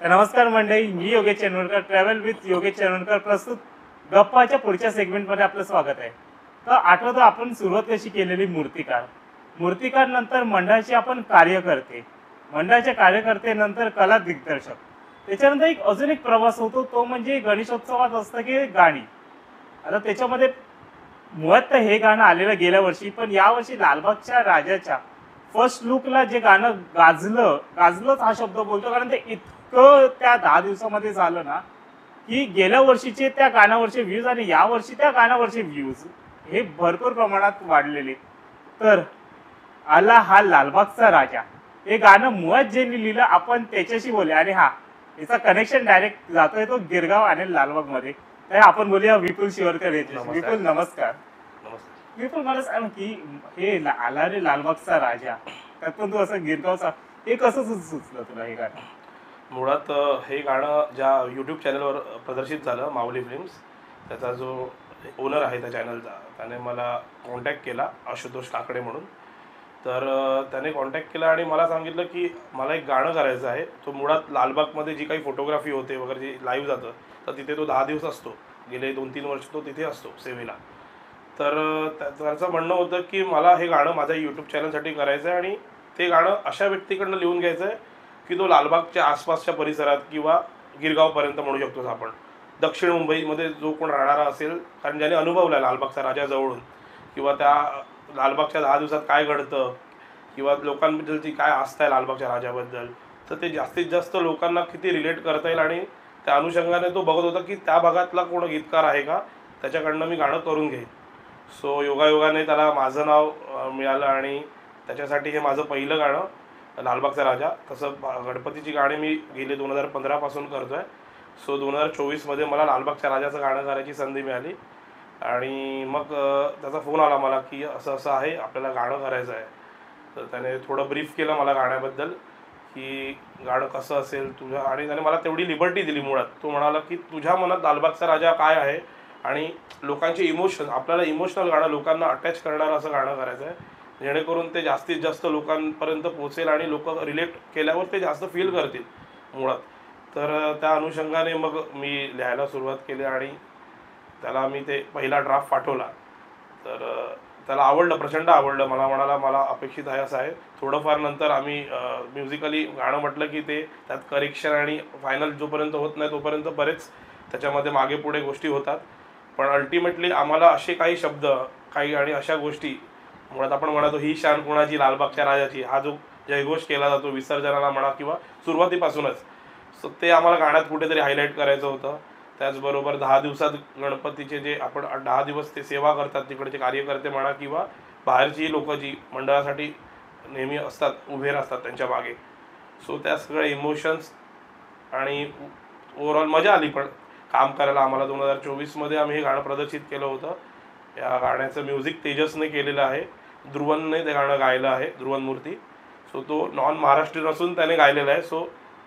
नमस्कार मंडळी, मी Yogesh चेनवडकर, travel with Yogesh चेनवडकर प्रस्तुत गप्पाच्या पुढच्या सेगमेंटमध्ये आपलं स्वागत आहे. तर आठवतं आपण सुरुवात कशी केलेली, मूर्तिकार नंतर मंडळाचे आपण कार्यकर्ते, मंडळाचे कार्यकर्ते नंतर कला दिग्दर्शक, त्याच्यानंतर अजून एक प्रवास होतो, तो म्हणजे गणेशोत्सवात असतं की गाणी. आता त्याच्यामध्ये मुळात तर हे गाणं आलेलं गेल्या वर्षी, पण यावर्षी लालबागच्या राजाच्या फर्स्ट लुकला जे गाणं गाजलंच हा शब्द बोलतो, कारण ते इतकं त्या 10 दिवसामध्ये झालं ना, की गेल्या वर्षीचे त्या गाण्यावरचे व्ह्यूज आणि या वर्षी त्या गाण्यावरचे व्ह्यूज हे भरपूर प्रमाणात वाढलेले. तर आला हा लालबागचा राजा, हे गाणं मुळात ज्यांनी लिहिलं आपण त्याच्याशी बोलूया. आणि याचा कनेक्शन डायरेक्ट जातोय तो गिरगाव आणि लालबाग मध्ये. तर आपण बोलूया विपुल शिवरकर याच्याशी. विपुल नमस्कार. विपुल, मला सांग की हे आला रे लालबागचा राजा, त्यातून तू असं गिरगावचा, हे कसं सुचलं तुला हे गाणं? मुळात हे गाणं ज्या यूट्यूब चॅनलवर प्रदर्शित झालं, माऊली फिल्म्स, त्याचा जो ओनर आहे त्या चॅनलचा, त्याने मला कॉन्टॅक्ट केला, आशुतोष काकडे म्हणून. तर त्याने कॉन्टॅक्ट केला आणि मला सांगितलं की मला एक गाणं करायचं आहे. तो मुळात लालबागमध्ये जी काही फोटोग्राफी होते वगैरे, जी लाईव्ह जातं, तर तिथे तो 10 दिवस असतो. गेले 2-3 वर्ष तो तिथे असतो सेवेला. तर त्याचं म्हणणं होतं की मला हे गाणं माझ्या यूट्यूब चॅनलसाठी करायचं आहे आणि ते गाणं अशा व्यक्तीकडनं लिहून घ्यायचं आहे की तो लालबागच्या आसपासच्या परिसरात किंवा गिरगावपर्यंत म्हणू शकतो आपण, दक्षिण मुंबईमध्ये जो कोण राहणारा असेल, कारण ज्याने अनुभवला आहे लालबागचा राजा जवळून, किंवा त्या लालबागच्या 10 दिवसात काय घडतं किंवा लोकांबद्दलची काय आस्था आहे लालबागच्या राजाबद्दल, तर ते जास्तीत जास्त लोकांना किती रिलेट करता येईल. आणि त्या अनुषंगाने तो बघत होता की त्या भागातला कोण गीतकार आहे का, त्याच्याकडनं मी गाणं करून घेईन. सो योगायोगाने त्याला माझं नाव मिळालं आणि त्याच्यासाठी हे माझं पहिलं गाणं लालबागचा राजा. तसं गणपतीची गाणी मी गेले 2015 करतो आहे. सो 2024मध्ये मला लालबागच्या राजाचं गाणं करायची संधी मिळाली आणि मग त्याचा फोन आला मला की असं असं आहे, आपल्याला गाणं करायचं आहे. तर त्याने थोडं ब्रीफ केलं मला गाण्याबद्दल की गाणं कसं असेल तुझ्या, आणि त्याने मला तेवढी लिबर्टी दिली. मुळात तो म्हणाला की तुझ्या मनात लालबागचा राजा काय आहे आणि लोकांचे इमोशन, आपल्याला इमोशनल गाणं, लोकांना अटॅच करणारं असं गाणं करायचं आहे, जेणेकरून ते जास्तीत जास्त लोकांपर्यंत पोहोचेल आणि लोक रिलेट केल्यावर ते जास्त फील करतील मुळात. तर त्या अनुषंगाने मग मी लिहायला सुरुवात केली आणि त्याला मी ते पहिला ड्राफ्ट पाठवला. तर त्याला आवडलं, प्रचंड आवडलं. मला म्हणाला मला अपेक्षित आहे असं आहे. थोडंफार नंतर आम्ही म्युझिकली गाणं म्हटलं की ते त्यात करेक्शन आणि फायनल जोपर्यंत होत नाही तोपर्यंत बरेच त्याच्यामध्ये मागे पुढे गोष्टी होतात. पण अल्टिमेटली आम्हाला असे काही शब्द, काही आणि अशा गोष्टी, मुळात आपण म्हणतो ही शान कोणाची, लालबागच्या राजाची, हा जो जयघोष केला जातो विसर्जनाला म्हणा किंवा सुरुवातीपासूनच, सो ते आम्हाला गाण्यात कुठेतरी हायलाईट करायचं होतं. त्याचबरोबर 10 दिवसात गणपतीचे जे आपण 10 दिवस ते सेवा करतात, तिकडचे कार्यकर्ते म्हणा किंवा बाहेरची लोक जी मंडळासाठी नेहमी असतात, उभे असतात त्यांच्या मागे, सो त्या सगळ्या इमोशन्स आणि ओव्हरऑल मजा आली. पण काम करायला आम्हाला 2024मध्ये आम्ही हे गाणं प्रदर्शित केलं होतं. या गाण्याचं म्युझिक तेजसने केलेलं आहे, ध्रुवनने ते गाणं गायलं आहे, ध्रुवन मूर्ती. सो तो नॉन महाराष्ट्रीयन असून त्याने गायलेला आहे. सो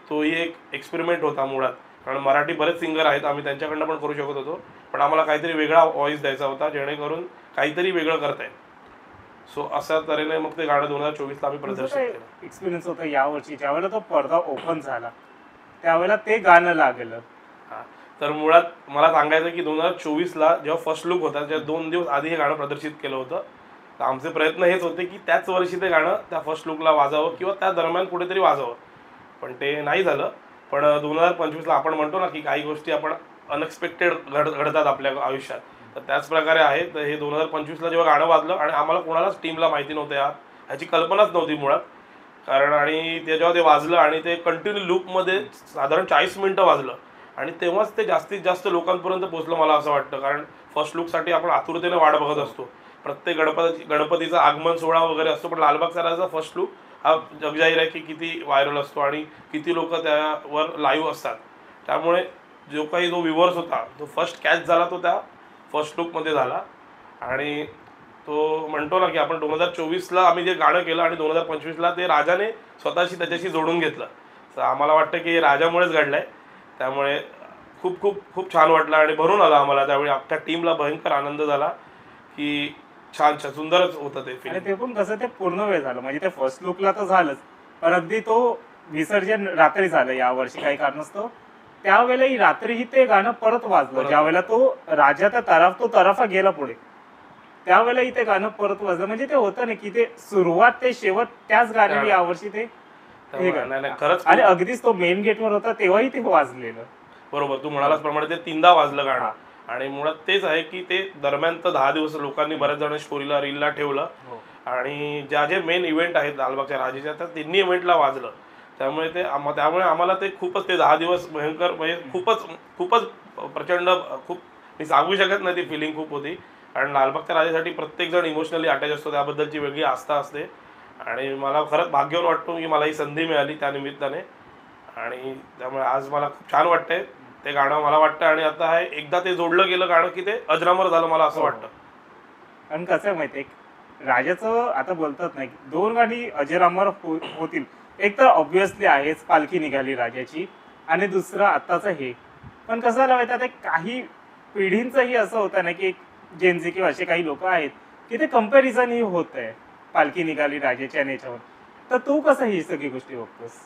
तोही एक एक्सपेरिमेंट होता मुळात, कारण मराठी बरेच सिंगर आहेत, आम्ही त्यांच्याकडनं पण करू शकत होतो, पण आम्हाला काहीतरी वेगळा व्हॉइस द्यायचा होता जेणेकरून काहीतरी वेगळं करता येईल. सो अशा तऱ्हेने मग ते गाणं 2024ला आम्ही प्रदर्शित केलं. एक्सपिरियन्स होता यावर्षी, ज्यावेळेला तो पडदा ओपन झाला त्यावेळेला ते गाणं लागलं. हां, तर मुळात मला सांगायचं की 2024ला जेव्हा फर्स्ट लुक होता, जेव्हा 2 दिवस आधी हे गाणं प्रदर्शित केलं होतं, तर आमचे प्रयत्न हेच होते की त्याच वर्षी ते गाणं त्या फर्स्ट लुकला वाजावं किंवा त्या दरम्यान कुठेतरी वाजावं, पण ते नाही झालं. पण 2025ला आपण म्हणतो ना की काही गोष्टी आपण अनएक्सपेक्टेड घडतात आपल्या आयुष्यात, तर त्याच प्रकारे आहे. तर हे 2025ला जेव्हा गाणं वाजलं आणि आम्हाला कोणालाच टीमला माहिती नव्हतं ह्याची कल्पनाच नव्हती मुळात, कारण आणि ते जेव्हा ते वाजलं आणि ते कंटिन्यू लूपमध्ये साधारण 40 मिनटं वाजलं आणि तेव्हाच ते जास्तीत जास्त लोकांपर्यंत पोहोचलं मला असं वाटतं. कारण फर्स्ट लुकसाठी आपण आतुरतेने वाट बघत असतो, प्रत्येक गणपतीचा आगमन सोहळा वगैरे असतो, पण लालबागचा राजाचा फर्स्ट लुक हा जगजाहीर आहे की किती व्हायरल असतो आणि किती लोक त्यावर लाईव्ह असतात. त्यामुळे जो काही जो व्ह्युअर्स होता, तो फर्स्ट कॅच झाला तो त्या फर्स्ट लुकमध्ये झाला. आणि तो म्हणतो ना की आपण 2024ला आम्ही जे गाणं केलं आणि 2025ला ते राजाने स्वतःशी त्याच्याशी जोडून घेतलं. तर आम्हाला वाटतं की हे राजामुळेच घडलं आहे. त्यामुळे खूप खूप खूप छान वाटलं आणि भरून आलं आम्हाला. त्यावेळी अख्ख्या टीमला भयंकर आनंद झाला की छान छान सुंदरच होतं ते आणि फिल्म. ते पण कसं ते पूर्ण वेळ झालं, म्हणजे ते फर्स्ट लुकला तर झालंच, पण अगदी तो विसर्जन रात्री झालं यावर्षी काही कारणास्तव, त्यावेळेलाही रात्रीही ते गाणं परत वाजलं. ज्यावेळेला तो राजाचा तो तराफा गेला पुढे, त्यावेळेलाही ते गाणं परत वाजलं. म्हणजे ते होतं ना की ते सुरुवात ते शेवट त्याच गाण्याने यावर्षी ते हे गाणं. खरंच आणि अगदीच तो मेन गेटवर होता तेव्हाही ते वाजलेलं. बरोबर, तू म्हणालास प्रमाणे ते 3दा वाजलं गाणं. आणि मुळात तेच आहे की ते दरम्यान तर 10 दिवस लोकांनी बऱ्याच जण स्टोरीला रीलला ठेवलं. आणि जे मेन इव्हेंट आहेत लालबागच्या राजाच्या त्या तिन्ही इव्हेंटला वाजलं. त्यामुळे त्यामुळे आम्हाला ते खूपच ते 10 दिवस भयंकर, म्हणजे खूपच प्रचंड, खूप मी सांगू शकत नाही, ती फिलिंग खूप होती. कारण लालबागच्या राजासाठी प्रत्येक जण इमोशनली अटॅच असतो, त्याबद्दलची वेगळी आस्था असते. आणि मला खरंच भाग्यवान वाटतो की मला ही संधी मिळाली त्या निमित्ताने. आणि त्यामुळे आज मला खूप छान वाटतंय ते गाणं, मला वाटतं. आणि आता हे एकदा ते जोडलं गेलं गाणं की ते अजरामर झालं, मला असं वाटतं. कारण कसं आहे माहितीये, राजाचं आता बोलतात नाही 2 गाणी अजरामर होतील. एक तर ऑब्व्हियसली आहेच पालखी निघाली राजाची, आणि दुसरं आत्ताचं हे. पण कसं झालं माहिती, आता काही पिढींचंही असं होतं ना की जेनझी किंवा असे काही लोक आहेत की ते कम्पॅरिझनही होत आहे पालखी निघाली राजाची आणि याच्यावर. तर तू कसं ही सगळी गोष्टी बघतोस?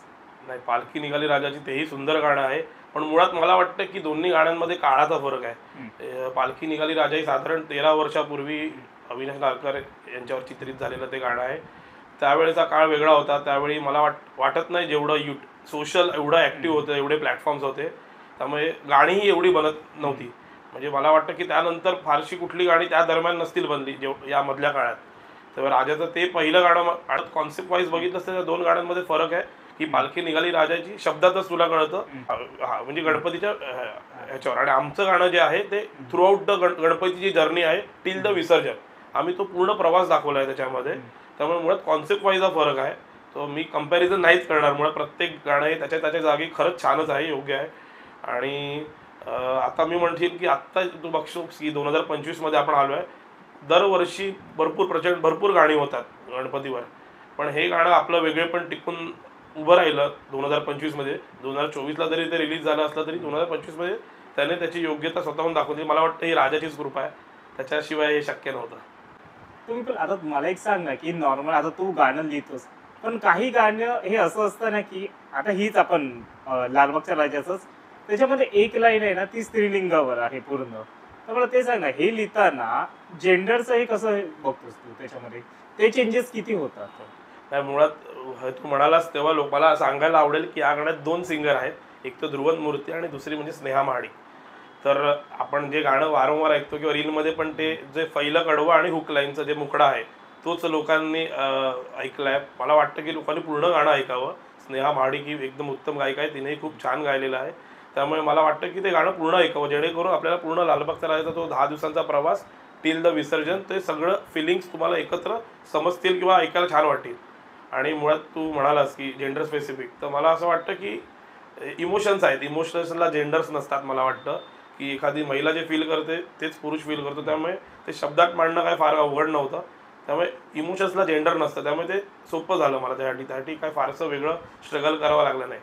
नाही, पालखी निघाली राजाची तेही सुंदर गाणं आहे. पण मुळात मला वाटतं की दोन्ही गाण्यांमध्ये काळाचा फरक आहे. पालखी निघाली राजा ही साधारण 13 वर्षापूर्वी अविनाश नारकर यांच्यावर चित्रित झालेलं ते गाणं आहे. त्यावेळेचा काळ वेगळा होता. त्यावेळी मला वाटत नाही जेवढं सोशल एवढं ॲक्टिव्ह होतं, एवढे प्लॅटफॉर्म्स होते, त्यामुळे गाणीही एवढी बनत नव्हती. म्हणजे मला वाटतं की त्यानंतर फारशी कुठली गाणी त्या दरम्यान नसतील बनली या मधल्या काळात. तर राजाचं ते पहिलं गाणं कॉन्सेप्ट वाईज बघितलं असतं त्या 2 गाण्यांमध्ये फरक आहे की पालखी निघाली राजाची शब्दातच तुला कळतं, म्हणजे गणपतीच्या ह्याच्यावर. आणि आमचं गाणं जे आहे ते थ्रू आउट द गणपतीची जर्नी आहे टिल द विसर्जन. आम्ही तो पूर्ण प्रवास दाखवला आहे त्याच्यामध्ये. त्यामुळे मुळात कॉन्सेप्ट वाईज हा फरक आहे. तो मी कंपॅरिझन नाहीच करणार. मुळात प्रत्येक गाणं हे त्याच्या जागी खरंच छानच आहे, योग्य आहे. आणि आता मी म्हणशील की आत्ता तू बघतोस की 2025 आपण आलो आहे, दरवर्षी भरपूर गाणी होतात गणपतीवर. पण हे गाणं आपलं वेगळे पण टिकून उभं राहिलं 2025 2024ला जरी ते रिलीज झालं असलं तरी 2025 त्याने त्याची योग्यता स्वतःहून दाखवली. मला वाटतं ही राजाचीच कृपा आहे, त्याच्याशिवाय हे शक्य नव्हतं. तुम्ही पण आता मला एक सांग ना की नॉर्मल आता तू गाणं लिहितोस, पण काही गाणं हे असं असतं ना की आता हीच आपण लालबागच्या राजाचंच, त्याच्यामध्ये एक लाईन आहे ना ती स्त्रीलिंगावर आहे पूर्ण. तर मला ते सांग ना, हे लिहिताना जेंडरचं हे कसं बघतोस तू, त्याच्यामध्ये ते चेंजेस किती होतात? नाही, मुळात तू म्हणालास तेव्हा मला सांगायला आवडेल की या गाण्यात 2 सिंगर आहेत, एक तर ध्रुवन मूर्ती आणि दुसरी म्हणजे स्नेहा महाडिक. तर आपण जे गाणं वारंवार ऐकतो किंवा रीलमध्ये पण ते जे पहिलं कडवं आणि हुक लाईनचं जे मुकडा आहे तोच लोकांनी ऐकलाय. मला वाटतं की लोकांनी पूर्ण गाणं ऐकावं. स्नेहा महाडिक ही एकदम उत्तम गायिका आहे, तिनेही खूप छान गायलेलं आहे. त्यामुळे मला वाटतं की ते गाणं पूर्ण ऐकावं, जेणेकरून आपल्याला पूर्ण लालबागचा राजाचा तो 10 दिवसांचा प्रवास टिल द विसर्जन, ते सगळं फिलिंग्स तुम्हाला एकत्र समजतील किंवा ऐकायला छान वाटतील. आणि मुळात तू म्हणालास की जेंडर स्पेसिफिक, तर मला असं वाटतं की इमोशन्स आहेत, इमोशन्सला जेंडर्स नसतात. मला वाटतं की एखादी महिला जे फील करते तेच पुरुष फील करतो, त्यामुळे ते शब्दात मांडणं काय फार अवघड नव्हतं. त्यामुळे इमोशन्सला जेंडर नसतं, त्यामुळे ते सोपं झालं मला त्यासाठी काय फारसं वेगळं स्ट्रगल करावं लागलं नाही.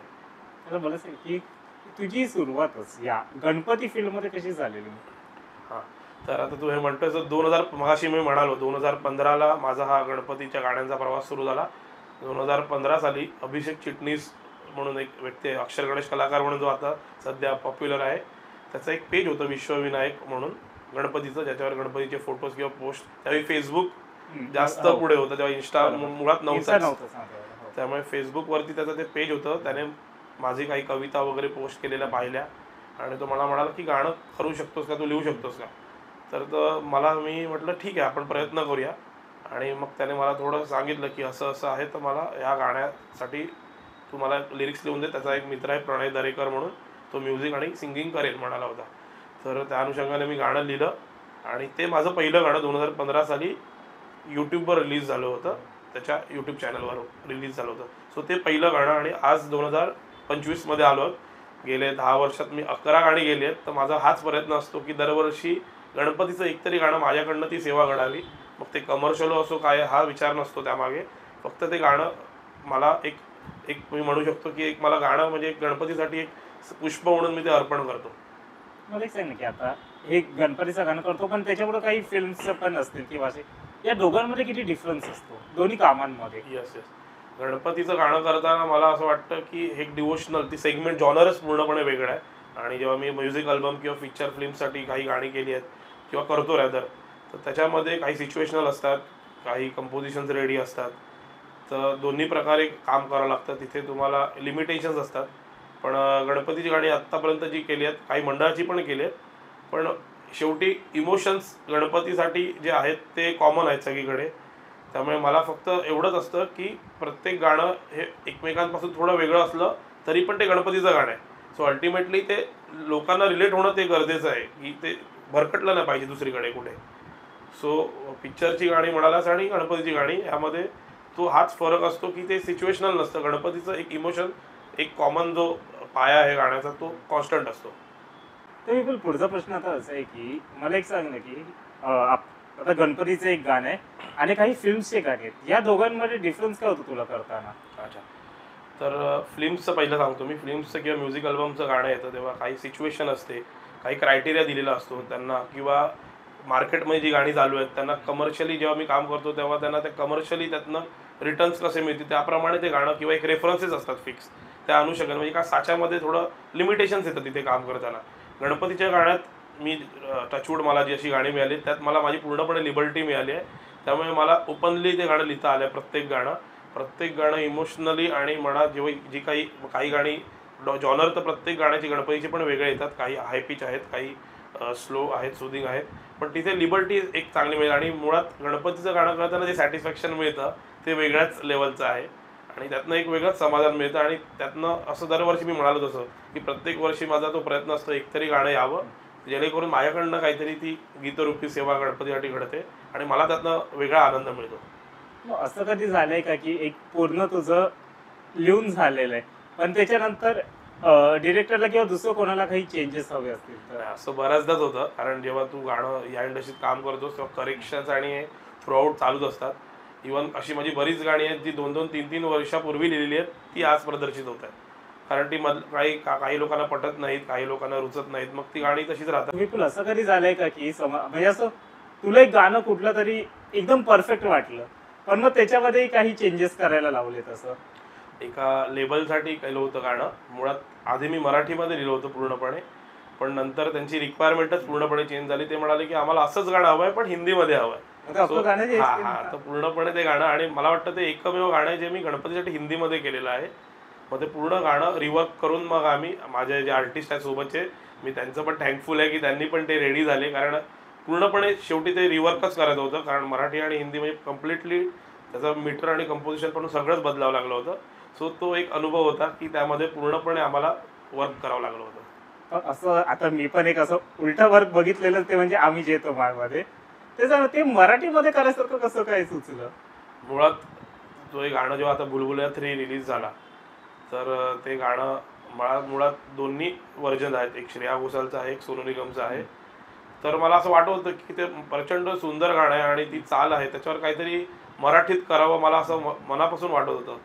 आता मला सांग की तुझी सुरुवातच या गणपती फिल्ममध्ये कशी झालेली? हां, तर आता तू हे म्हणतोय तर 2000 मगाशी मी म्हणालो 2015ला माझा हा गणपतीच्या गाण्यांचा प्रवास सुरू झाला. 2015 साली अभिषेक चिटणीस म्हणून एक व्यक्ती आहे, अक्षर गणेश कलाकार म्हणून, जो आता सध्या पॉप्युलर आहे. त्याचं एक पेज होतं विश्वविनायक म्हणून गणपतीचं, ज्याच्यावर गणपतीचे फोटोज किंवा पोस्ट, त्यावेळी फेसबुक जास्त पुढे होतं, तेव्हा इंस्टा मुळात नव्हतं. त्यामुळे फेसबुकवरती त्याचं ते पेज होतं. त्याने माझी काही कविता वगैरे पोस्ट केलेल्या पाहिल्या आणि तो मला म्हणाला की गाणं करू शकतोस का, तू लिहू शकतोस का. तर मी म्हटलं ठीक आहे, आपण प्रयत्न करूया. आणि मग त्याने मला थोडं सांगितलं की असं असं आहे, तर मला या गाण्यासाठी तू मला लिरिक्स लिहून दे. त्याचा एक मित्र आहे प्रणय दरेकर म्हणून, तो म्युझिक आणि सिंगिंग करेल म्हणाला होता. तर त्या अनुषंगाने मी गाणं लिहिलं आणि ते माझं पहिलं गाणं 2015 साली यूट्यूबवर रिलीज झालं होतं, त्याच्या यूट्यूब चॅनलवर रिलीज झालं होतं. सो ते पहिलं गाणं. आणि आज 2025 आलो. गेले 10 वर्षात मी 11 गाणी गेली आहेत. तर माझा हाच प्रयत्न असतो की दरवर्षी गणपतीचं एकतरी गाणं माझ्याकडनं ती सेवा घडावी. मग ते कमर्शियल असो काय, हा विचार नसतो त्यामागे. फक्त ते गाणं मला एक मी म्हणू शकतो की एक मला गाणं म्हणजे एक गणपतीसाठी एक पुष्प म्हणून मी ते अर्पण करतो. मला एक सांग ना की आता हे गणपतीचं गाणं करतो, पण त्याच्यामुळे काही फिल्म्स पण असतील किंवा असे, या दोघांमध्ये किती डिफरन्स असतो दोन्ही कामांमध्ये? येस. गणपतीचं गाणं करताना मला असं वाटतं की एक डिवोशनल ती सेगमेंट जॉनरच पूर्णपणे वेगळा आहे. आणि जेव्हा मी म्युझिक अल्बम किंवा पिक्चर फिल्मसाठी काही गाणी केली आहेत किंवा करतो रॅदर, तर त्याच्यामध्ये काही सिच्युएशनल असतात, काही कंपोजिशन्स रेडी असतात. तर दोन्ही प्रकारे काम करावं लागतं. तिथे तुम्हाला लिमिटेशन्स असतात. पण गणपतीची गाणी आत्तापर्यंत जी केली आहेत, काही मंडळाची पण केली आहेत, पण शेवटी इमोशन्स गणपतीसाठी जे आहेत ते कॉमन आहेत सगळीकडे. त्यामुळे मला फक्त एवढंच असतं की प्रत्येक गाणं हे एकमेकांपासून थोडं वेगळं असलं तरी पण ते गणपतीचं गाणं आहे. सो अल्टिमेटली ते लोकांना रिलेट होणं ते गरजेचं आहे की ते भरकटलं नाही पाहिजे दुसरीकडे कुठे. सो पिक्चरची गाणी म्हणालास आणि गणपतीची गाणी यामध्ये तो हाच फरक असतो की ते सिच्युएशनल नसतं. गणपतीचं एक इमोशन, एक कॉमन जो पाया आहे गाण्याचा तो कॉन्स्टंट असतो. तर विपुल, पुढचा प्रश्न आता असा आहे की मला एक सांग ना की आता गणपतीचं एक गाणं आहे आणि काही फिल्म्सचे गाणे आहेत, या दोघांमध्ये डिफरन्स काय होतो तुला करताना? अच्छा, तर फिल्म्सचं पहिलं सांगतो मी. फिल्म्सचं किंवा म्युझिक अल्बमचं गाणं येतं तेव्हा काही सिच्युएशन असते, काही क्रायटेरिया दिलेला असतो त्यांना, किंवा मार्केटमध्ये जी गाणी चालू आहेत त्यांना कमर्शियली जेव्हा मी काम करतो तेव्हा त्यांना ते कमर्शियली त्यातनं रिटर्न्स कसे मिळतील त्याप्रमाणे ते गाणं किंवा एक रेफरन्सेस असतात फिक्स त्या आणू शकत. म्हणजे का साच्यामध्ये थोडं लिमिटेशन्स येतं तिथे काम करताना. गणपतीच्या गाण्यात मी टचवूड मला जी अशी गाणी मिळाली त्यात मला माझी पूर्णपणे लिबर्टी मिळाली आहे. त्यामुळे मला ओपनली ते गाणं लिहिता आलं आहे. प्रत्येक गाणं इमोशनली आणि म्हणा जेव्हा जी काही गाणी जॉनर तर प्रत्येक गाण्याची गणपतीची पण वेगळे येतात. काही हाय पिच आहेत, काही स्लो आहेत, सुदिंग आहेत, पण तिथे लिबर्टी एक चांगली मिळेल. आणि मुळात गणपतीचं गाणं करताना जे सॅटिस्फॅक्शन मिळतं ते वेगळ्याच लेवलचं आहे आणि त्यातनं एक वेगळंच समाधान मिळतं. आणि त्यातनं असं दरवर्षी मी म्हणालो तसं की प्रत्येक वर्षी माझा तो प्रयत्न असतो एकतरी गाणं यावं जेणेकरून माझ्याकडनं काहीतरी ती गीतरूपी सेवा गणपतीसाठी घडते आणि मला त्यातनं वेगळा आनंद मिळतो. मग असं कधी झालंय का की एक पूर्ण तुझं लिहून झालेलं आहे पण त्याच्यानंतर डिरेक्टरला किंवा दुसरं कोणाला काही चेंजेस हवे असतील तर? असं बऱ्याचदाच होतं, कारण जेव्हा तू गाणं या इंडस्ट्रीत काम करतोस तेव्हा करेक्शन्स आणि थ्रूआउट चालूच असतात. इवन अशी माझी बरीच गाणी आहेत जी 2-2, 3-3 वर्षापूर्वी लिहिलेली आहेत, ती आज प्रदर्शित होत आहेत. कारण ती काही लोकांना पटत नाहीत, काही लोकांना रुचत नाहीत, मग ती गाणी तशीच राहतात. विपुल, असं कधी झालंय का की म्हणजे असं तुला एक गाणं कुठलं तरी एकदम परफेक्ट वाटलं पण मग त्याच्यामध्ये काही चेंजेस करायला लावले तसं? एका लेबलसाठी केलं होतं गाणं. मुळात आधी मी मराठीमध्ये लिहिलं होतं पूर्णपणे, पण नंतर त्यांची रिक्वायरमेंटच पूर्णपणे चेंज झाली. ते म्हणाले की आम्हाला असंच गाणं हवं आहे पण हिंदीमध्ये हवं आहे. तर पूर्णपणे ते गाणं, आणि मला वाटतं ते एकमेव गाणं आहे जे मी गणपतीसाठी हिंदीमध्ये केलेलं आहे. मग ते पूर्ण गाणं रिवर्क करून मग आम्ही माझे जे आर्टिस्ट आहेत सोबतचे, मी त्यांचं पण थँकफुल आहे की त्यांनी पण ते रेडी झाले. कारण पूर्णपणे शेवटी ते रिवर्कच करायचं होतं, कारण मराठी आणि हिंदी म्हणजे कम्प्लिटली त्याचं मीटर आणि कंपोजिशन पण सगळंच बदलावं लागलं होतं. सो तो एक अनुभव होता की त्यामध्ये पूर्णपणे आम्हाला वर्क करावं लागलं होतं. असं आता मी पण एक असं उलटा वर्क बघितलेलं ते म्हणजे आम्ही जेतो माळमध्ये, ते मराठीमध्ये करायसारखं कसं काय सुचलं? मुळात तो एक गाणं जेव्हा आता बुलबुल्या 3 रिलीज झाला तर ते गाणं मुळात दोन्ही व्हर्जन आहेत, एक श्रेया घोषालचं आहे, एक सोनू निगमचं आहे. तर मला असं वाटत होतं की ते प्रचंड सुंदर गाणं आहे आणि ती चाल आहे त्याच्यावर काहीतरी मराठीत करावं, मला असं मनापासून वाटत होतं.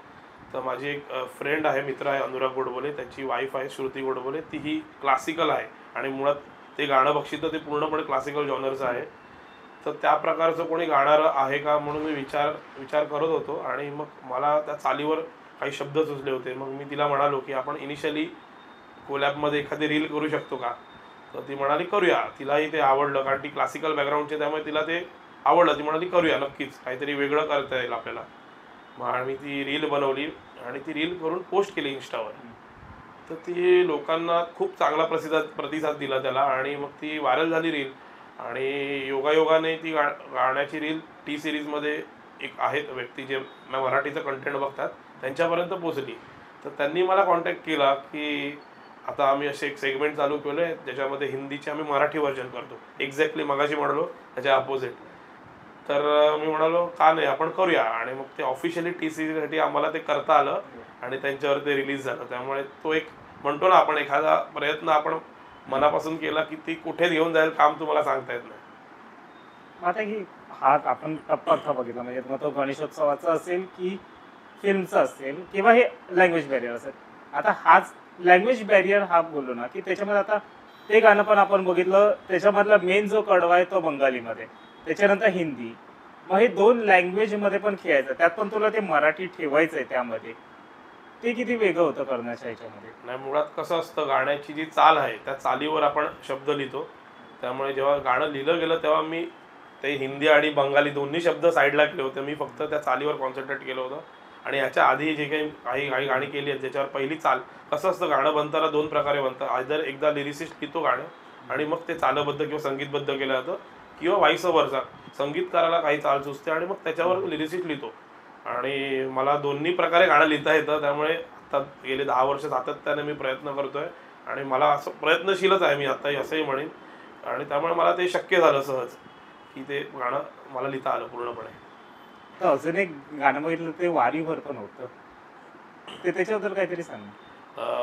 तर माझी एक फ्रेंड आहे, मित्र आहे, अनुराग गोडबोले, त्याची वाईफ आहे श्रुती गोडबोले, तीही क्लासिकल आहे आणि मुळात ते गाणं बघशील ते पूर्णपणे क्लासिकल जॉनरचं आहे. तर त्या प्रकारचं कोणी गाणारं आहे का म्हणून मी विचार करत होतो आणि मग मला त्या चालीवर काही शब्द सुचले होते. मग मी तिला म्हणालो की आपण इनिशियली कोलॅबमध्ये एखादी रील करू शकतो का? तर ती म्हणाली करूया. तिलाही ते आवडलं, कारण ती क्लासिकल बॅकग्राऊंडचे, त्यामुळे तिला ते आवडलं. ती म्हणाली करूया नक्कीच, काहीतरी वेगळं करता येईल आपल्याला. मग आम्ही ती रील बनवली आणि ती रील करून पोस्ट केली इंस्टावर. तर ती लोकांना खूप चांगला प्रतिसाद दिला त्याला आणि मग ती व्हायरल झाली रील. आणि योगायोगाने ती गाण्याची रील टी सिरीजमध्ये एक आहेत व्यक्ती जे मराठीचं कंटेंट बघतात त्यांच्यापर्यंत पोचली. तर त्यांनी मला कॉन्टॅक्ट केला की आता आम्ही असे एक सेगमेंट चालू केलं आहे ज्याच्यामध्ये हिंदीचे आम्ही मराठी व्हर्जन करतो, एक्झॅक्टली मगाशी म्हणालो त्याच्या अपोजिट. तर मी म्हणालो का नाही, आपण करूया. आणि मग ते ऑफिशियली टी सीसाठी आम्हाला ते करता आलं आणि त्यांच्यावर ते रिलीज झालं. त्यामुळे तो एक म्हणतो ना आपण, एखादा प्रयत्न आपण मनापासून केला की ती कुठे घेऊन जाईल काम तुम्हाला सांगता येत नाही. आता की हा आपण टप्पा बघितला, म्हणजे मग तो गणेशोत्सवाचा असेल की फिल्मचा असेल किंवा हे लँग्वेज बॅरियर असेल. आता हाच लँग्वेज बॅरियर हा बोललो ना की त्याच्यामध्ये आता ते गाणं पण आपण बघितलं, त्याच्यामधला मेन जो कडवा आहे तो बंगालीमध्ये, त्याच्यानंतर हिंदी, मग हे 2 लँग्वेजमध्ये पण खेळायचं, त्यात पण तुला ते मराठी ठेवायचंय त्यामध्ये. ते किती वेगळं होतं करण्याच्या ह्याच्यामध्ये? नाही, मुळात कसं असतं, गाण्याची जी चाल आहे त्या चालीवर आपण शब्द लिहितो. त्यामुळे जेव्हा गाणं लिहिलं गेलं तेव्हा मी ते हिंदी आणि बंगाली दोन्ही शब्द साईडला केले होते. मी फक्त त्या चालीवर कॉन्सन्ट्रेट केलं होतं. आणि याच्या आधी जे काही काही काही गाणी केली आहेत ज्याच्यावर पहिली चाल, कसं असतं गाणं बनताना 2 प्रकारे बनतं. आयदर एकदा लिरिसिस्ट लिहितो गाणं आणि मग ते चालबद्ध किंवा संगीतबद्ध केलं जातं, किंवा व्हाईस वर्सा, संगीतकाराला काही चाल सुचते आणि मग त्याच्यावर लिरिसिस्ट लिहितो. आणि मला दोन्ही प्रकारे गाणं लिहिता येतं. त्यामुळे आता गेले 10 वर्ष सातत्याने मी प्रयत्न करतोय आणि मला असं प्रयत्नशीलच आहे मी आताही, असंही म्हणेन. आणि त्यामुळे मला ते शक्य झालं सहज की ते गाणं मला लिहिता आलं पूर्णपणे. तर अजून एक गाणं बघितलं ते वारीवर पण होतं, ते त्याच्याबद्दल काहीतरी सांग.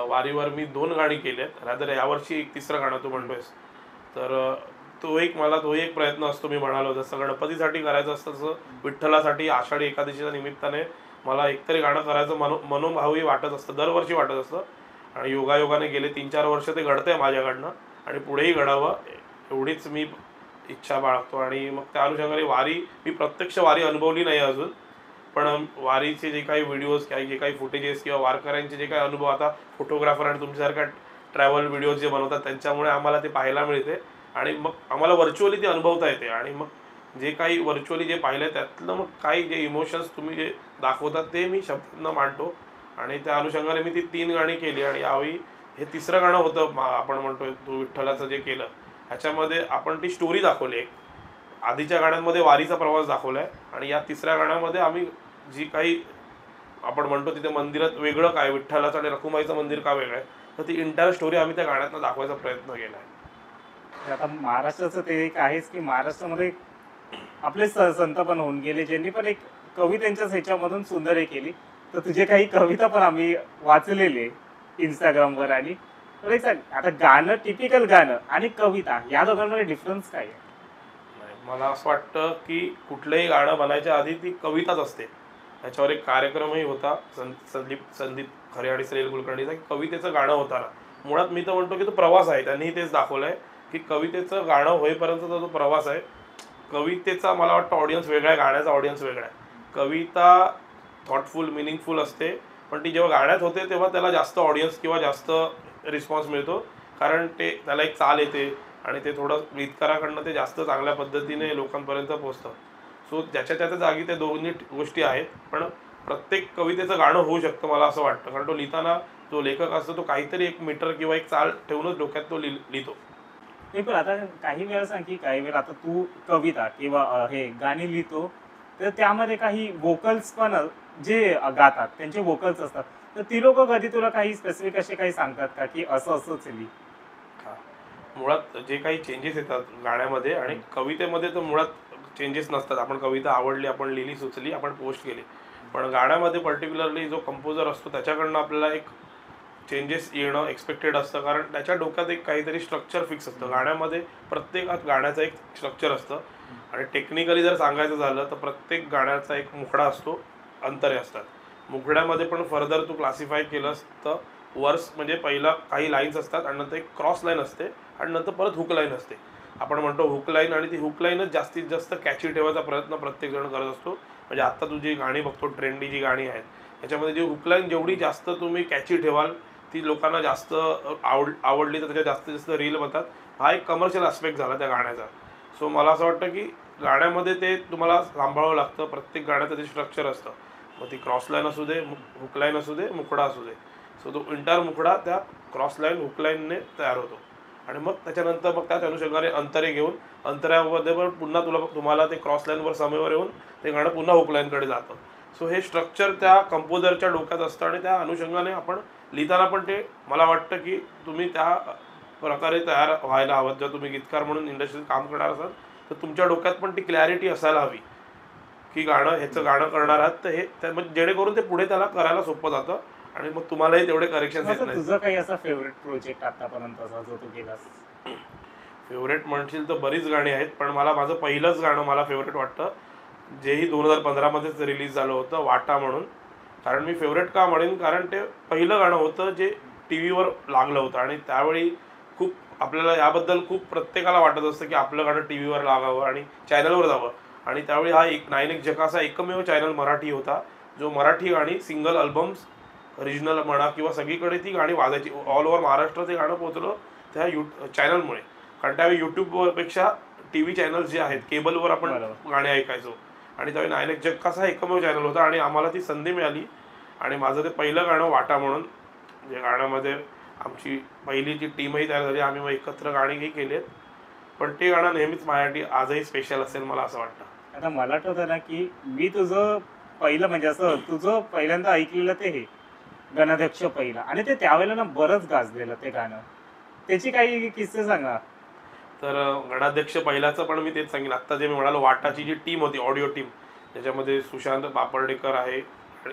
वारीवर मी 2 गाणी केलेत. रादर यावर्षी एक तिसरं गाणं तू म्हणतोयस तर तो एक प्रयत्न असतो. मी म्हणालो जसं गणपतीसाठी करायचं असतं तसं विठ्ठलासाठी आषाढी एकादशीच्या निमित्ताने मला एकतरी गाणं करायचं मनोभावी वाटत असतं, दरवर्षी वाटत असतं. आणि योगायोगाने गेले 3-4 वर्ष ते घडतंय माझ्याकडनं आणि पुढेही घडावं एवढीच मी इच्छा बाळगतो. आणि मग त्या अनुषंगाने वारी, मी प्रत्यक्ष वारी अनुभवली नाही अजून, पण वारीचे जे काही व्हिडिओज, जे काही फुटेजेस किंवा वारकऱ्यांचे जे काही अनुभव, आता फोटोग्राफर आणि तुमच्यासारख्या ट्रॅव्हल व्हिडिओज जे बनवतात त्यांच्यामुळे आम्हाला ते पाहायला मिळते आणि मग आम्हाला व्हर्च्युअली ते अनुभवता येते. आणि मग जे काही व्हर्च्युअली जे पाहिलं त्यातलं मग काही जे इमोशन्स तुम्ही जे दाखवतात ते मी शब्दांना मांडतो. आणि त्या अनुषंगाने मी ती 3 गाणी केली. आणि यावेळी हे तिसरं गाणं होतं आपण म्हणतोय तू विठ्ठलाचं जे केलं, ह्याच्यामध्ये आपण ती स्टोरी दाखवली. एक आधीच्या गाण्यांमध्ये वारीचा प्रवास दाखवलाय आणि या तिसऱ्या गाण्यामध्ये आम्ही जी काही आपण म्हणतो तिथे मंदिरात वेगळं काय, विठ्ठलाचं आणि रखुमाईचं मंदिर का वेगळं आहे, तर ती इंटायर स्टोरी आम्ही त्या गाण्यातनं दाखवायचा प्रयत्न केला आहे. आता महाराष्ट्राचं ते एक आहेच की महाराष्ट्रामध्ये आपले संत पण होऊन गेले, ज्यांनी पण एक कवितेच्या ह्याच्यामधून सुंदर हे केली. तर तुझे काही कविता पण आम्ही वाचलेले इंस्टाग्रामवर. आणि तर एक सांग, आता गाणं, टिपिकल गाणं आणि कविता या दोघांमध्ये डिफरन्स काय आहे? नाही, मला असं वाटतं की कुठलंही गाणं बनायच्या आधी ती कविताच असते. त्याच्यावर एक कार्यक्रमही होता संदीप खरे आणि सलील कुलकर्णीचा, की कवितेचं गाणं होताना. मुळात मी तर म्हणतो की तो प्रवास आहे. त्यांनीही तेच दाखवलंय की कवितेचं गाणं होईपर्यंतचा जो प्रवास आहे, कवितेचा मला वाटतं ऑडियन्स वेगळा आहे, गाण्याचा ऑडियन्स वेगळा आहे. कविता थॉटफुल, मिनिंगफुल असते, पण ती जेव्हा गाण्यात होते तेव्हा त्याला जास्त ऑडियन्स किंवा जास्त रिस्पॉन्स मिळतो, कारण त्याला एक चाल येते आणि ते थोडं गीतकाराकडनं ते जास्त चांगल्या पद्धतीने लोकांपर्यंत पोहोचतं. सो ज्याच्या त्याच्या जागी ते दोन्ही गोष्टी आहेत. पण प्रत्येक कवितेचं गाणं होऊ शकतं मला असं वाटतं, कारण तो लिहिताना जो लेखक असतो तो काहीतरी एक मीटर किंवा एक चाल ठेवूनच डोक्यात तो लिहितो. नाही, पण आता काही वेळा सांग की काही वेळा आता तू कविता किंवा हे गाणी लिहितो, तर त्यामध्ये काही वोकल्स पण जे गातात त्यांचे वोकल्स असतात, तर ती लोक कधी तुला काही स्पेसिफिक असे काही सांगतात का की असं असंच लिही? हा, मुळात जे काही चेंजेस येतात गाण्यामध्ये आणि कवितेमध्ये तर मुळात चेंजेस नसतात. आपण कविता आवडली, आपण लिहिली, सुचली, आपण पोस्ट केली. पण गाण्यामध्ये पर्टिक्युलरली जो कंपोजर असतो त्याच्याकडनं आपल्याला एक चेंजेस येणं एक्सपेक्टेड असतं, कारण त्याच्या डोक्यात एक काहीतरी स्ट्रक्चर फिक्स असतं. गाण्यामध्ये प्रत्येक गाण्याचं एक स्ट्रक्चर असतं. आणि टेक्निकली जर सांगायचं झालं तर प्रत्येक गाण्याचा एक मुखडा असतो, अंतरे असतात. मुखड्यामध्ये पण फर्दर तू क्लासिफाय केलंस तर वर्स म्हणजे पहिला काही लाईन्स असतात आणि नंतर एक क्रॉस लाईन असते आणि नंतर परत हुक लाईन असते. आपण म्हणतो हुक लाईन, आणि ती हुक लाईनच जास्तीत जास्त कॅची ठेवायचा प्रयत्न प्रत्येकजण करत असतो. म्हणजे आत्ता तू जी गाणी बघतो, ट्रेंडी जी गाणी आहेत, त्याच्यामध्ये जी हुक लाईन जेवढी जास्त तुम्ही कॅची ठेवाल ती लोकांना जास्त आवडली तर त्याच्या जास्तीत जास्त रील बनतात. हा एक कमर्शियल ॲस्पेक्ट झाला त्या गाण्याचा. सो मला असं वाटतं की गाण्यामध्ये ते तुम्हाला सांभाळावं लागतं. प्रत्येक गाण्याचं ते स्ट्रक्चर असतं. मग ती क्रॉस लाईन असू दे, हुक लाईन असू दे, मुखडा असू दे. सो तो इंटायर मुखडा त्या क्रॉस लाईन, हुक लाईनने तयार होतो. आणि मग त्याच्यानंतर मग त्याच अनुषंगाने अंतरे घेऊन अंतऱ्यामध्ये पण पुन्हा तुम्हाला ते क्रॉस लाईनवर समयवर येऊन ते गाणं पुन्हा हुक लाईनकडे जातं. सो हे स्ट्रक्चर त्या कंपोजरच्या डोक्यात असतं आणि त्या अनुषंगाने आपण लिहिताना पण ते मला वाटतं की तुम्ही त्या प्रकारे तयार व्हायला हवं. जर तुम्ही गीतकार म्हणून इंडस्ट्रीत काम करणार असाल तर तुमच्या डोक्यात पण ती क्लॅरिटी असायला हवी की ह्याचं गाणं करणार आहात तर हे म्हणजे जेणेकरून ते पुढे त्याला करायला सोपं जातं आणि मग तुम्हालाही तेवढे करेक्शन येत नाही. तुझं काही असा फेवरेट प्रोजेक्ट आतापर्यंत जो तू केलास? फेवरेट म्हणशील तर बरीच गाणी आहेत, पण माझं पहिलंच गाणं मला फेवरेट वाटतं, जेही 2015 मध्येच रिलीज झालं होतं, वाटा म्हणून. कारण मी फेवरेट का म्हणेन, कारण ते पहिलं गाणं होतं जे टी व्हीवर लागलं होतं. आणि त्यावेळी खूप आपल्याला याबद्दल खूप प्रत्येकाला वाटत असतं की आपलं गाणं टी व्हीवर लागावं आणि चॅनलवर जावं. आणि त्यावेळी हा एक 9X झकास हा एकमेव चॅनल मराठी होता जो मराठी गाणी सिंगल अल्बम्स रिजनल म्हणा किंवा सगळीकडे ती गाणी वाजायची. ऑल ओव्हर महाराष्ट्र ते गाणं पोहोचलं त्या चॅनलमुळे. कारण त्यावेळी यूट्यूबपेक्षा टी व्ही चॅनल्स जे आहेत केबलवर आपण गाणे ऐकायचो आणि त्यावेळी 9X झकास हा एकमेव चॅनल होता आणि आम्हाला ती संधी मिळाली. आणि माझं ते पहिलं गाणं वाटा म्हणून जे गाण्यामध्ये आमची पहिली जी टीमही तयार झाली, आम्ही मग एकत्र गाणीही केली आहेत. पण ते गाणं नेहमीच माझ्यासाठी आजही स्पेशल असेल मला असं वाटतं. आता मला आठवतं ना की मी तुझं पहिलं म्हणजे असं तुझं पहिल्यांदा ऐकलेलं ते हे गणाध्यक्ष पहिला आणि ते त्यावेळेला ना बरंच गाजलेलं ते गाणं. त्याची काही किस्से सांगा. तर गणाध्यक्ष पहिल्याचं पण मी तेच सांगेन. आत्ता जे मी म्हणालो वाटाची जी टीम होती ऑडिओ टीम, ज्याच्यामध्ये सुशांत बापर्डेकर आहे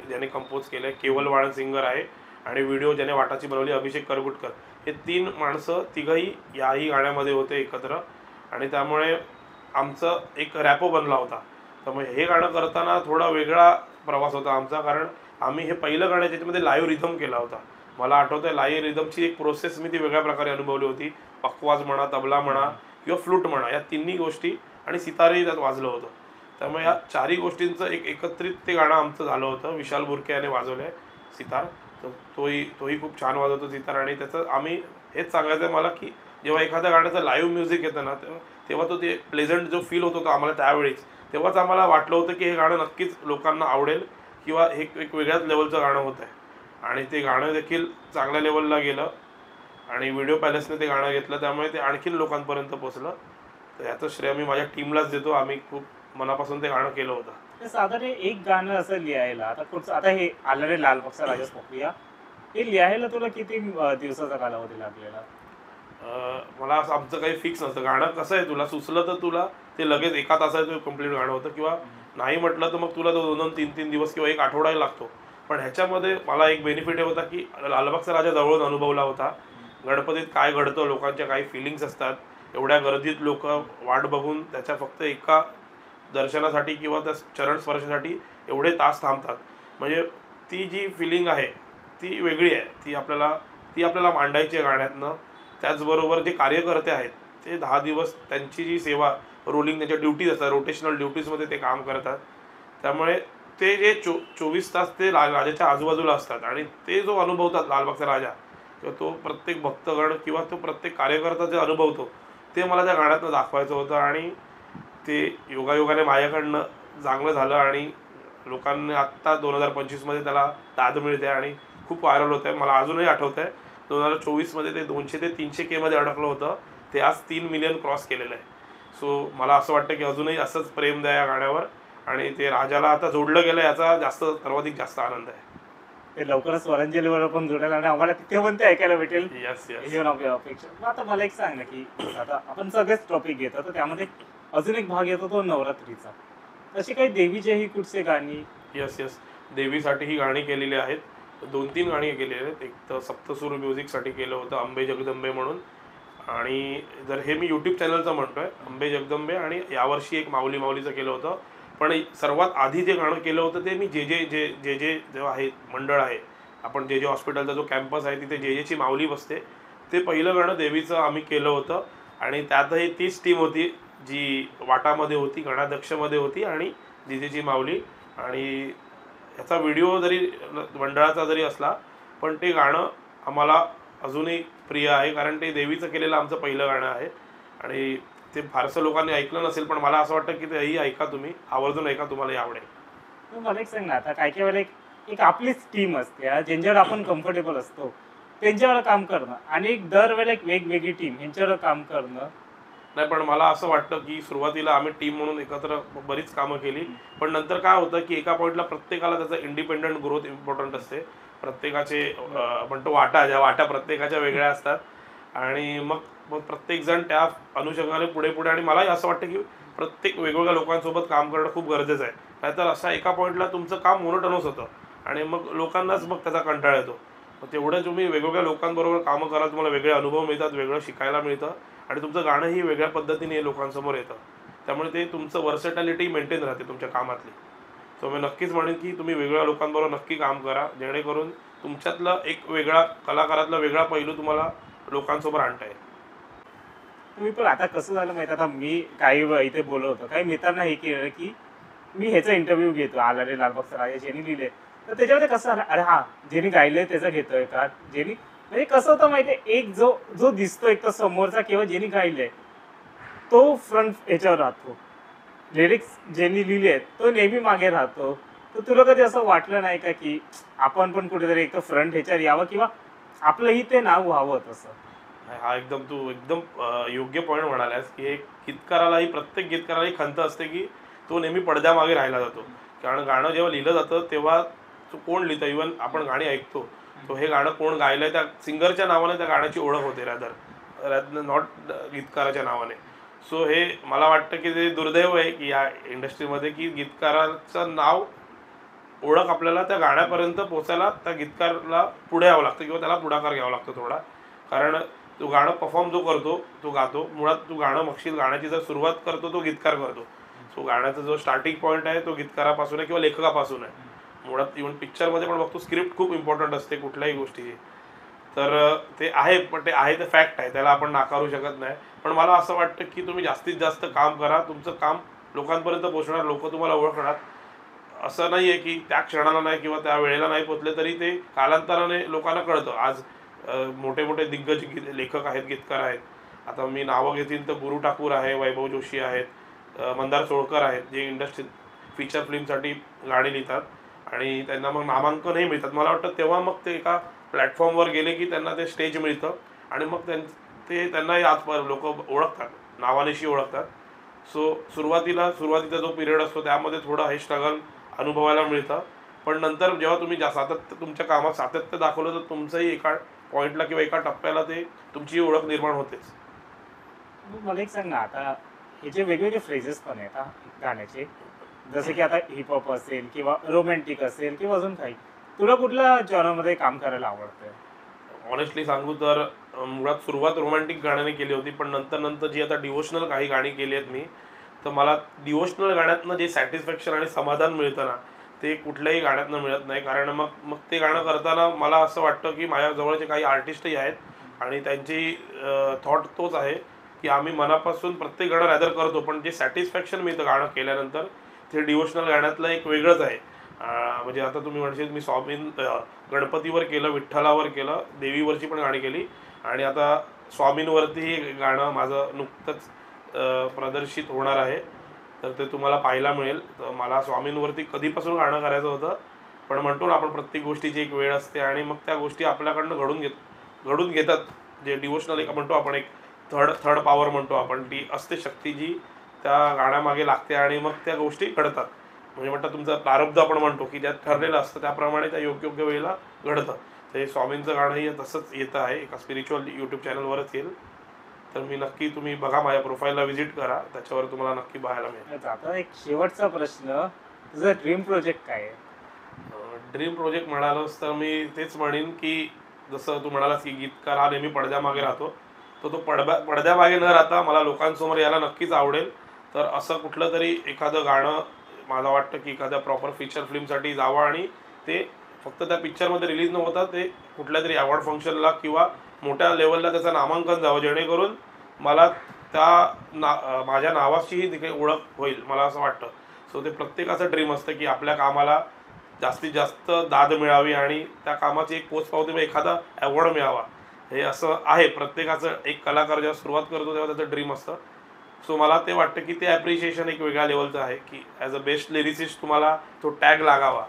ज्याने कंपोज केलं आहे, केवल वाळन सिंगर आहे आणि व्हिडिओ ज्याने वाटाची बनवली अभिषेक करगुटकर, हे 3 माणसं तिघही याही गाण्यामध्ये होते एकत्र. आणि त्यामुळे आमचं एक रॅपो बनला होता. त्यामुळे हे गाणं करताना थोडा वेगळा प्रवास होता आमचा, कारण आम्ही हे पहिलं गाणं ज्याच्यामध्ये लाईव्ह रिदम केला होता. मला आठवतंय लाईव्ह रिदमची एक प्रोसेस मी ती वेगळ्या प्रकारे अनुभवली होती. पखवाज म्हणा, तबला म्हणा किंवा फ्लूट म्हणा, या तिन्ही गोष्टी आणि सितारही त्यात वाजलं होतं. त्यामुळे या 4ही गोष्टींचं एक एकत्रित ते गाणं आमचं झालं होतं. विशाल बुरके याने वाजवलं आहे सितार. तर तोही खूप छान वाजवतो सितार. आणि त्याचं आम्ही हेच सांगायचं आहे मला की जेव्हा एखाद्या गाण्याचं लाईव्ह म्युझिक येतं ना तेव्हा तो ते प्लेझंट जो फील होत होता आम्हाला त्यावेळीच, तेव्हाच आम्हाला वाटलं होतं की हे गाणं नक्कीच लोकांना आवडेल किंवा हे एक वेगळ्याच लेवलचं गाणं होतं आहे. आणि ते गाणं देखील चांगल्या लेवलला गेलं आणि व्हिडिओ पॅलेसने ते गाणं घेतलं, त्यामुळे ते आणखीन लोकांपर्यंत पोचलं. तर याचं श्रेय मी माझ्या टीमलाच देतो. आम्ही खूप मनापासून ते गाणं केलं होतं. साधारण एक गाणं असं लिहायला आता हे आलं लाल पक्ष राजा प्रक्रिया, हे लिहायला तुला किती दिवसाचा कालावधी लागलेला? मला असं आमचं काही फिक्स नसतं. गाणं कसं आहे, तुला सुचलं तर तुला ते लगेच एका तासात कम्प्लीट गाणं होतं किंवा नाही म्हटलं तर मग तुला तो 2-3 दिवस किंवा एक आठवडाही लागतो. पण ह्याच्यामध्ये मला एक बेनिफिट हे होता की लालबागचा राजा जवळून अनुभवला होता. गणपतीत काय घडतं, लोकांच्या काही फिलिंग्स असतात, एवढ्या गर्दीत लोक वाट बघून त्याच्या फक्त एका दर्शनासाठी किंवा त्या चरण स्पर्शासाठी एवढे तास थांबतात. म्हणजे ती जी फिलिंग आहे ती वेगळी आहे. ती आपल्याला मांडायची आहे गाण्यातनं. त्याचबरोबर जे कार्यकर्ते आहेत ते 10 दिवस त्यांची जी सेवा रोलिंग त्यांच्या ड्युटीज असतात, रोटेशनल ड्युटीजमध्ये ते काम करतात. त्यामुळे ते जे 24 तास ते राजाच्या आजूबाजूला असतात आणि ते जो अनुभवतात लालबागचा राजा किंवा तो प्रत्येक भक्तगण किंवा तो प्रत्येक कार्यकर्ता जे अनुभवतो ते मला त्या गाण्यातनं दाखवायचं होतं. आणि ते योगायोगाने माझ्याकडनं चांगलं झालं आणि लोकांनी आत्ता 2025मध्ये त्याला दाद मिळते आणि खूप व्हायरल होत आहे. मला अजूनही आठवतं आहे 2024मध्ये ते 200 ते 300K मध्ये अडकलं होतं, ते आज 3 मिलियन क्रॉस केलेलं आहे. सो मला असं वाटतं की अजूनही असंच प्रेम द्या या गाण्यावर आणि ते राजाला आता जोडलं गेलं याचा सर्वाधिक जास्त आनंद आहे. ते लवकरच स्वरांजलीवर पण जोडेल आणि आम्हाला तिथे पण ते ऐकायला भेटेल. यस आपल्या अपेक्षा. आता मला एक सांग ना की आता आपण सगळेच टॉपिक घेतो तर त्यामध्ये अजून एक भाग येतो तो नवरात्रीचा. तशी काही देवीचेही कुठचे गाणी? यस देवीसाठी ही गाणी केलेली आहेत. 2-3 गाणी केलेली आहेत. एक तर सप्तसूर म्युझिकसाठी केलं होतं अंबे जगदंबे म्हणून. आणि जर हे मी यूट्यूब चॅनलचं म्हणतोय अंबे जगदंबे, आणि यावर्षी एक माऊली माऊलीचं केलं होतं. पण सर्वात आधी जे गाणं केलं होतं ते मी जे जेव्हा आहे मंडळ आहे, आपण जे हॉस्पिटलचा जो कॅम्पस आहे तिथे जेची माऊली बसते, ते पहिलं गाणं देवीचं आम्ही केलं होतं. आणि त्यातही तीच टीम होती जी वाटामध्ये होती, गणाध्यक्षमध्ये होती आणि जेची माऊली. आणि याचा व्हिडिओ जरी मंडळाचा जरी असला पण ते गाणं आम्हाला अजूनही प्रिय आहे, कारण ते देवीचं केलेलं आमचं पहिलं गाणं आहे. आणि ते फारसं लोकांनी ऐकलं नसेल पण मला असं वाटतं की तेही ऐका, तुम्ही आवर्जून ऐका, तुम्हालाही आवडेल. मला एक सांग ना, आता काय काय वेळेला एक आपलीच टीम असते ज्यांच्यावर आपण कम्फर्टेबल असतो त्यांच्यावर काम करणं आणि एक दरवेळेला एक वेगवेगळी टीम यांच्यावर काम करणं. नाही, पण मला असं वाटतं की सुरुवातीला आम्ही टीम म्हणून एकत्र बरीच कामं केली, पण नंतर काय होतं की एका पॉईंटला प्रत्येकाला त्याचा इंडिपेंडंट ग्रोथ इम्पॉर्टंट असते. प्रत्येकाचे म्हणतो वाटा प्रत्येकाच्या वेगळ्या असतात आणि मग प्रत्येकजण त्या अनुषंगाने पुढे आणि मलाही असं वाटतं की प्रत्येक वेगवेगळ्या लोकांसोबत काम करणं खूप गरजेचं आहे. नाहीतर अशा एका पॉईंटला तुमचं काम मोनोटोनस होतं आणि मग लोकांनाच मग त्याचा कंटाळा येतो. मग तेवढं तुम्ही वेगवेगळ्या लोकांबरोबर कामं कराल, तुम्हाला वेगळे अनुभव मिळतात, वेगळं शिकायला मिळतं आणि तुमचं गाणंही वेगळ्या पद्धतीने लोकांसमोर येतं. त्यामुळे ते तुमचं वर्सटॅलिटी मेंटेन राहते तुमच्या कामातली. सो मी नक्कीच म्हणेन की तुम्ही वेगळ्या लोकांबरोबर नक्की काम करा, जेणेकरून तुमच्यातलं एक वेगळा कलाकारातला वेगळा पैलू तुम्हाला लोकांसोबत आणता येईल. विपुल आता कसं झालं माहिती, आता मी काही इथे बोलत होतो, काही मित्रांना हे केलं की मी ह्याचा इंटरव्ह्यू घेतो, आला रे लालबागचा राजा ज्यांनी लिहिले, तर त्याच्यामध्ये कसं झालं, अरे हा ज्यांनी गायलंय त्याचा घेतोय का, ज्यांनी म्हणजे कसं होतं माहितीये, एक जो जो दिसतो एक तर समोरचा किंवा ज्यांनी गायलंय तो फ्रंट ह्याच्यावर राहतो, लिरिक्स ज्यांनी लिहिले आहेत तो नेहमी मागे राहतो. तर तुला कधी असं वाटलं नाही का की आपण पण कुठेतरी एक तर फ्रंट ह्याच्यावर यावं किंवा आपलंही ते नाव व्हावं तसं? हा एकदम तू एकदम योग्य पॉईंट म्हणालास की एक गीतकारालाही, प्रत्येक गीतकारालाही खंत असते की तो नेहमी पडद्यामागे राहिला जातो. कारण गाणं जेव्हा लिहिलं जातं तेव्हा तो कोण लिहितं, इव्हन आपण गाणी ऐकतो तो हे गाणं कोण गायलंय त्या सिंगरच्या नावाने त्या गाण्याची ओळख होते, रॅदर नॉट गीतकाराच्या नावाने. सो हे मला वाटतं की ते दुर्दैव आहे की या इंडस्ट्रीमध्ये की गीतकाराचं नाव, ओळख आपल्याला त्या गाण्यापर्यंत पोचायला त्या गीतकारला पुढे यावं लागतं किंवा त्याला पुढाकार घ्यावा लागतो थोडा. कारण तो गाणं परफॉर्म जो करतो तो गातो, मुळात तू गाणं बघशील गाण्याची जर सुरुवात करतो तो गीतकार करतो. सो गाण्याचा जो स्टार्टिंग पॉईंट आहे तो गीतकारापासून आहे किंवा लेखकापासून आहे. मुळात इव्हन पिक्चरमध्ये पण बघतो स्क्रिप्ट खूप इम्पॉर्टंट असते कुठल्याही गोष्टीची. तर ते आहे, पण ते आहे ते फॅक्ट आहे, त्याला आपण नाकारू शकत नाही. पण मला असं वाटतं की तुम्ही जास्तीत जास्त काम करा, तुमचं काम लोकांपर्यंत पोहोचणार, लोक तुम्हाला ओळखणार. असं नाही आहे की त्या क्षणाला नाही किंवा त्या वेळेला नाही पोचले तरी ते कालांतराने लोकांना कळतं. आज मोठे मोठे दिग्गज लेखक आहेत, गीतकार आहेत. आता मी नावं घेतील तर गुरु ठाकूर आहे, वैभव जोशी आहेत, मंदार सोळकर आहेत, जे इंडस्ट्री फीचर फिल्मसाठी गाणी लिहितात आणि त्यांना मग नामांकनही मिळतात. मला वाटतं तेव्हा मग ते एका प्लॅटफॉर्मवर गेले की त्यांना ते स्टेज मिळतं आणि मग त्यांनाही आज लोक ओळखतात, नावानेशी ओळखतात. सो सुरुवातीचा जो पिरियड असतो त्यामध्ये थोडं हे स्ट्रगल अनुभवायला मिळतं. पण नंतर जेव्हा तुम्ही सातत्य, तुमच्या कामात सातत्य दाखवलं तर तुमचंही एका पॉईंटला किंवा एका टप्प्याला ते तुमची ओळख निर्माण होतेच. मला एक सांग ना, आता हे जे वेगवेगळे फ्रेजेस पण आहेत हा गाण्याचे, जसे की आता हिपहॉप असेल किंवा रोमॅन्टिक असेल किंवा अजून काही, तुला कुठल्या जॉनरमध्ये काम करायला आवडतं? ऑनेस्टली सांगू तर मुळात सुरुवात रोमॅन्टिक गाण्याने केली होती, पण नंतर जी आता डिवोशनल काही गाणी केली आहेत मी, तर मला डिवोशनल गाण्यातनं जे सॅटिस्फॅक्शन आणि समाधान मिळतं ना ते कुठल्याही गाण्यातनं मिळत नाही. कारण मग ते गाणं करताना मला असं वाटतं की माझ्या जवळचे काही आर्टिस्टही आहेत आणि त्यांची थॉट तोच आहे की आम्ही मनापासून प्रत्येक गाणं रॅदर करतो, पण जे सॅटिस्फॅक्शन मिळतं गाणं केल्यानंतर ते डिवोशनल गाण्यातलं एक वेगळंच आहे. म्हणजे आता तुम्ही म्हणशील मी गणपतीवर केलं, विठ्ठलावर केलं, देवीवरची पण गाणी केली आणि आता स्वामींवरतीही गाणं माझं नुकतंच प्रदर्शित होणार आहे, तर ते तुम्हाला पाहायला मिळेल. तर मला स्वामींवरती कधीपासून गाणं करायचं होतं, पण म्हणतो ना आपण प्रत्येक गोष्टीची एक वेळ असते आणि मग त्या गोष्टी आपल्याकडनं घडून घेतात. जे डिवोशनल एक म्हणतो आपण, एक थर्ड पॉवर म्हणतो आपण, ती असते शक्ती जी त्या गाण्यामागे लागते आणि मग त्या गोष्टी घडतात. म्हणजे म्हणतात तुमचं प्रारब्ध आपण म्हणतो की ज्यात ठरलेलं असतं त्याप्रमाणे त्या योग्य वेळेला घडतं. ते स्वामींचं गाणंही तसंच येतं आहे, एका स्पिरिच्युअल यूट्यूब चॅनलवरच येईल. तर मी नक्की, तुम्ही बघा, माझ्या प्रोफाईलला व्हिजिट करा, त्याच्यावर तुम्हाला नक्की पाहायला मिळेल. आता एक शेवटचा प्रश्न, तुझा ड्रीम प्रोजेक्ट काय आहे? ड्रीम प्रोजेक्ट म्हणालंस तर मी तेच म्हणेन की जसं तू म्हणालास की गीतकार हा नेहमी पडद्यामागे राहतो, तो पडद्यामागे न राहता मला लोकांसमोर यायला नक्कीच आवडेल. तर असं कुठलं तरी एखादं गाणं मला वाटतं की एखाद्या प्रॉपर फीचर फिल्मसाठी जावं आणि ते फक्त त्या पिक्चरमध्ये रिलीज न होता ते कुठल्या तरी अवॉर्ड फंक्शनला किंवा मोठ्या लेवलला त्याचं नामांकन जावं, जेणेकरून मला माझ्या नावाचीही तिथे ओळख होईल, मला असं वाटतं. सो ते प्रत्येकाचं ड्रीम असतं की आपल्या कामाला जास्तीत जास्त दाद मिळावी आणि त्या कामाची एक पोचपावती, एखादा अवॉर्ड मिळावा, हे असं आहे प्रत्येकाचं. एक कलाकार जेव्हा सुरुवात करतो तेव्हा त्याचं ड्रीम असतं. सो मला ते वाटतं की ते ॲप्रिशिएशन एक वेगळ्या लेवलचं आहे की ॲज अ बेस्ट लिरिसिस्ट तुम्हाला तो टॅग लागावा,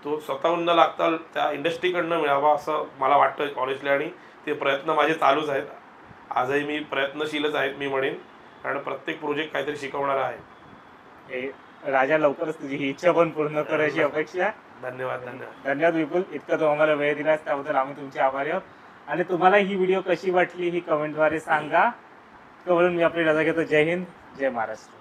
तो स्वतःहून न लागता त्या इंडस्ट्रीकडनं मिळावा असं मला वाटतं ऑनेस्टली. आणि ते प्रयत्न माझे चालूच आहेत, आजही मी प्रयत्नशीलच आहेत मी म्हणेन, कारण प्रत्येक प्रोजेक्ट काहीतरी शिकवणारा आहे. राजा, लवकरच तुझी ही इच्छा पण पूर्ण करायची अपेक्षा. धन्यवाद विपुल, इतका तो आम्हाला वेळ दिलास त्याबद्दल आम्ही तुमचे आभारी आहोत. आणि तुम्हाला ही व्हिडिओ कशी वाटली ही कमेंटद्वारे सांगा. म्हणून मी आपली रजा घेतो. जय हिंद, जय महाराष्ट्र.